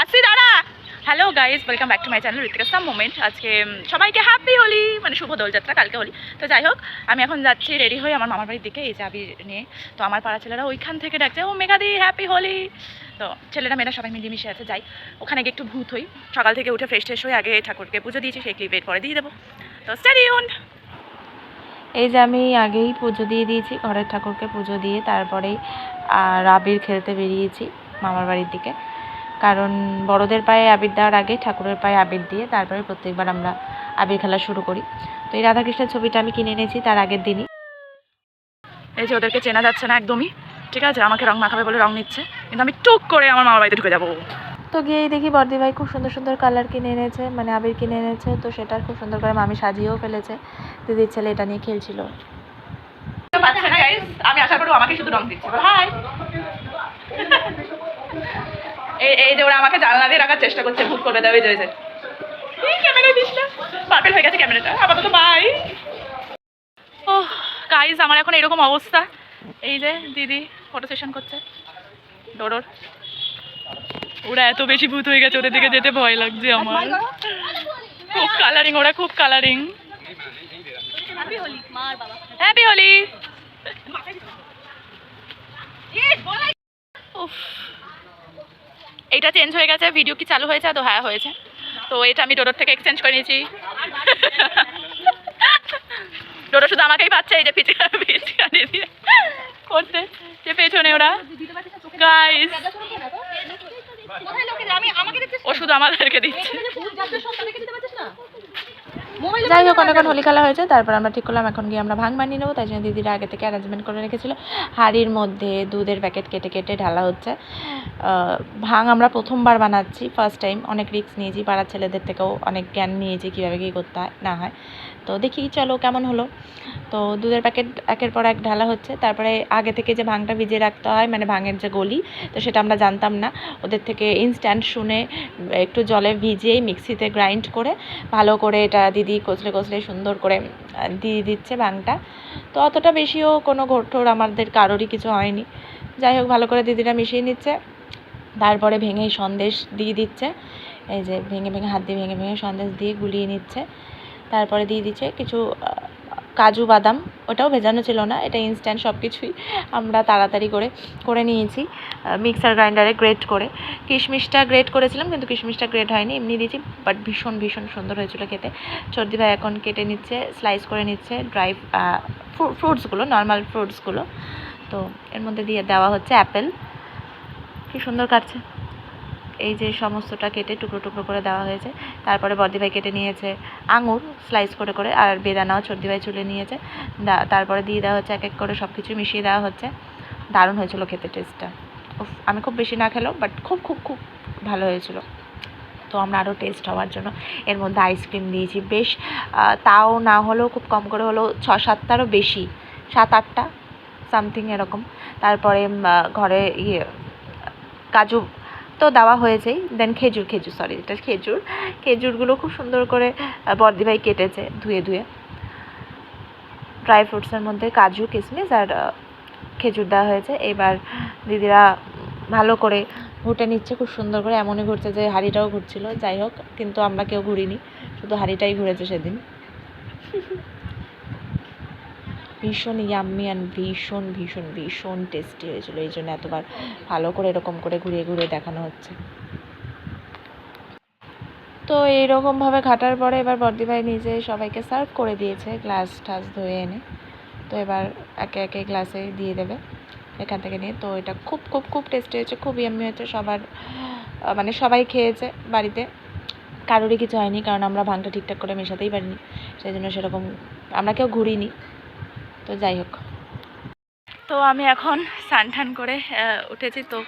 আসি দাঁড়া। Hello guys, welcome back to my channel Ritika some moment. আজকে সবাইকে হ্যাপি হোলি, মানে শুভ দোলযাত্রা, কালকে হোলি। তো যাই হোক, আমি এখন যাচ্ছি রেডি হয়ে আমার মামার বাড়ির দিকে এই চাবি নিয়ে। তো আমার পাড়া ছেলেরা ওইখান থেকে ডাকছে, ও মেঘাদি হ্যাপি হোলি। তো ছেলেরা মেয়েরা সবাই মিলেমিশে আছে, যাই ওখানে গিয়ে একটু ভূত হই। সকাল থেকে উঠে ফ্রেশ ট্রেশ হয়ে আগে ঠাকুরকে পুজো দিয়েছি, সেই ক্লিপ পরে দিয়ে দেবো। তো স্টে টিউন। এই যে আমি আগেই পুজো দিয়ে দিয়েছি, ঘরের ঠাকুরকে পুজো দিয়ে তারপরেই আবির খেলতে বেরিয়েছি মামার বাড়ির দিকে। কারণ বড়দের পায়ে আবির দেওয়ার আগে ঠাকুরের পায়ে আবির দিয়ে তারপরে প্রত্যেকবার আমরা আবির খেলা শুরু করি। তো এই রাধাকৃষ্ণের ছবিটা আমি কিনে এনেছি তার আগের দিনই। এই যে ওদেরকে চেনা যাচ্ছে না একদমই, ঠিক আছে, আমাকে রং মাখাবে বলে রং নিচ্ছে, কিন্তু আমি টুক করে আমার মামার বাড়িতে ঢুকে যাবো। তো গিয়েই দেখি বর্দি ভাই খুব সুন্দর সুন্দর কালার কিনে এনেছে, মানে আবির কিনে এনেছে। তো সেটা খুব সুন্দর করে মামি সাজিয়েও ফেলেছে। দিদির ছেলে এটা নিয়ে খেলছিল। আমি আশা করি আমাকে শুধু রং দিচ্ছে। হাই, এই যে ওরা আমাকে জানলা দিয়ে রাখার চেষ্টা করছে, ভুল করবে দেওয়া হয়েছে। ক্যামেরা দিস না, পারফেক্ট হয়ে গেছে ক্যামেরাটা আপাতত। বাই। ও গাইজ, আমার এখন এরকম অবস্থা। এই যে দিদি ফটো সেশন করছে ডোরোর। ওরা এত বেশি ভূত হয়ে গেছে, ওদের দিকে যেতে ভয় লাগছে আমার। খুব কালারিং, ওরা খুব কালারিং। হ্যাপি হোলি। এইটা চেঞ্জ হয়ে গেছে, ভিডিও কি চালু হয়েছে? তো হ্যাঁ হয়েছে। তো এটা আমি ডোডোর থেকে এক্সচেঞ্জ করে নিয়েছি। ডোডো শুধু আমাকেই পাচ্ছে, এই যে পিচকারি দিয়ে করতে, যে পেছনে ওরা। গাইস, ও শুধু আমাদেরকে দিচ্ছে। যাই হোক, অনেকক্ষণ হোলি খেলা হয়েছে, তারপর আমরা ঠিক করলাম এখন গিয়ে আমরা ভাং বানিয়ে নেবো। তাই জন্য দিদিরা আগে থেকে অ্যারেঞ্জমেন্ট করে রেখেছিল। হাঁড়ির মধ্যে দুধের প্যাকেট কেটে কেটে ঢালা হচ্ছে। ভাং আমরা প্রথমবার বানাচ্ছি, ফার্স্ট টাইম। অনেক রিস্ক নিয়েছি, পাড়ার ছেলেদের থেকেও অনেক জ্ঞান নিয়েছি কীভাবে কী করতে হয় না হয়। তো দেখি চলো কেমন হলো। তো দুধের প্যাকেট একের পর এক ঢালা হচ্ছে। তারপরে আগে থেকে যে ভাংটা ভিজিয়ে রাখতে হয়, মানে ভাঙের যে গলি, তো সেটা আমরা জানতাম না। ওদের থেকে ইনস্ট্যান্ট শুনে একটু জলে ভিজিয়েই মিক্সিতে গ্রাইন্ড করে ভালো করে এটা দিদি কচলে কচলে সুন্দর করে দিয়ে দিচ্ছে ভাংটা। তো অতটা বেশিও কোনো ঘোরঠোর আমাদের কারোরই কিছু হয়নি। যাই হোক, ভালো করে দিদিরা মিশিয়ে নিচ্ছে। তারপরে ভেঙেই সন্দেশ দিয়ে দিচ্ছে। এই যে ভেঙে ভেঙে হাত দিয়ে ভেঙে ভেঙে সন্দেশ দিয়ে গুলিয়ে নিচ্ছে। তারপরে দিয়ে দিচ্ছে কিছু কাজু বাদাম, ওটাও ভেজানো ছিল না, এটা ইনস্ট্যান্ট সব কিছুই আমরা তাড়াতাড়ি করে নিয়েছি মিক্সার গ্রাইন্ডারে গ্রেট করে। কিশমিশটা গ্রেট করেছিলাম, কিন্তু কিশমিশটা গ্রেট হয়নি, এমনি দিয়েছি, বাট ভীষণ ভীষণ সুন্দর হয়েছিল খেতে। সর্দি ভাই এখন কেটে নিচ্ছে, স্লাইস করে নিচ্ছে ড্রাই ফ্রুটসগুলো, নর্মাল ফ্রুটসগুলো। তো এর মধ্যে দিয়ে দেওয়া হচ্ছে অ্যাপেল, কি সুন্দর কাটছে। এই যে সমস্তটা কেটে টুকরো টুকরো করে দেওয়া হয়েছে। তারপরে বর্দিভাই কেটে নিয়েছে আঙুর স্লাইস করে করে, আর বেদানাও সর্দিভাই চুলে নিয়েছে। তারপরে দিয়ে দেওয়া হচ্ছে এক এক করে, সব কিছু মিশিয়ে দেওয়া হচ্ছে। দারুণ হয়েছিল খেতে, টেস্টটা। আমি খুব বেশি না খেলেও বাট খুব খুব খুব ভালো হয়েছিল। তো আমরা আরও টেস্ট হওয়ার জন্য এর মধ্যে আইসক্রিম দিয়েছি, বেশ তাও না হলেও খুব কম করে হলেও 6-7টারও বেশি, 7-8টা সামথিং এরকম। তারপরে ঘরে কাজু তো দেওয়া হয়েছেই। দেন খেজুর সরি, এটা খেজুরগুলো খুব সুন্দর করে বর্দিভাই কেটেছে ধুয়ে ড্রাই ফ্রুটসের মধ্যে কাজু কিশমিশ আর খেজুর দেওয়া হয়েছে। এবার দিদিরা ভালো করে ঘুটে নিচ্ছে খুব সুন্দর করে, এমনই ঘুরছে যে হাঁড়িটাও ঘুরছিল। যাই হোক, কিন্তু আমরা কেউ ঘুরিনি, শুধু হাঁড়িটাই ঘুরেছে সেদিন। ভীষণ ইয়াম্মি অ্যান্ড ভীষণ ভীষণ ভীষণ টেস্টি হয়েছিল, এই জন্য এতবার ভালো করে এরকম করে ঘুরিয়ে ঘুরিয়ে দেখানো হচ্ছে। তো এইরকমভাবে ঘাটার পরে এবার বর্দিভাই নিজে সবাইকে সার্ভ করে দিয়েছে, গ্লাস টাস ধুয়ে এনে। তো এবার একে একে গ্লাসে দিয়ে দেবে এখান থেকে নিয়ে। তো এটা খুব খুব খুব টেস্টি হয়েছে, খুব ইয়াম্মি হয়েছে। সবার মানে সবাই খেয়েছে বাড়িতে, কারোরই কিছু হয়নি, কারণ আমরা ভাংটা ঠিকঠাক করে মেশাতেই পারিনি, সেই জন্য সেরকম আমরা কেউ ঘুরিনি। তো যাই হোক, তো আমি এখন স্নান টান করে উঠেছি, তো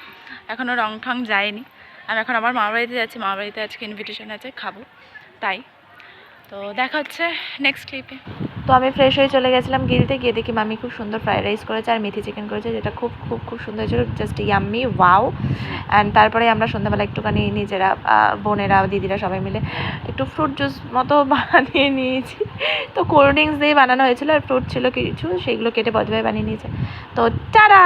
এখনও রং ঠং যায়নি। আমি এখন আমার মামার বাড়িতে যাচ্ছি, মামার বাড়িতে আজকে ইনভিটেশন আছে, খাবো তাই। তো দেখা হচ্ছে নেক্সট ক্লিপে। তো আমি ফ্রেশ হয়ে চলে গেছিলাম গিলতে, গিয়ে দেখি মামি খুব সুন্দর ফ্রাইড রাইস করেছে আর মেথি চিকেন করেছে, যেটা খুব খুব খুব সুন্দর হয়েছিল, জাস্ট ইয়াম্মি ওয়াও। অ্যান্ড তারপরে আমরা সন্ধ্যাবেলা একটুখানি নিজেরা বোনেরা দিদিরা সবাই মিলে একটু ফ্রুট জুস মতো বানিয়ে নিয়েছি। তো কোল্ড ড্রিঙ্কস দিয়ে বানানো হয়েছিল আর ফ্রুট ছিল কিছু, সেইগুলো কেটে বদলায় বানিয়ে নিয়েছে। তো টাটা।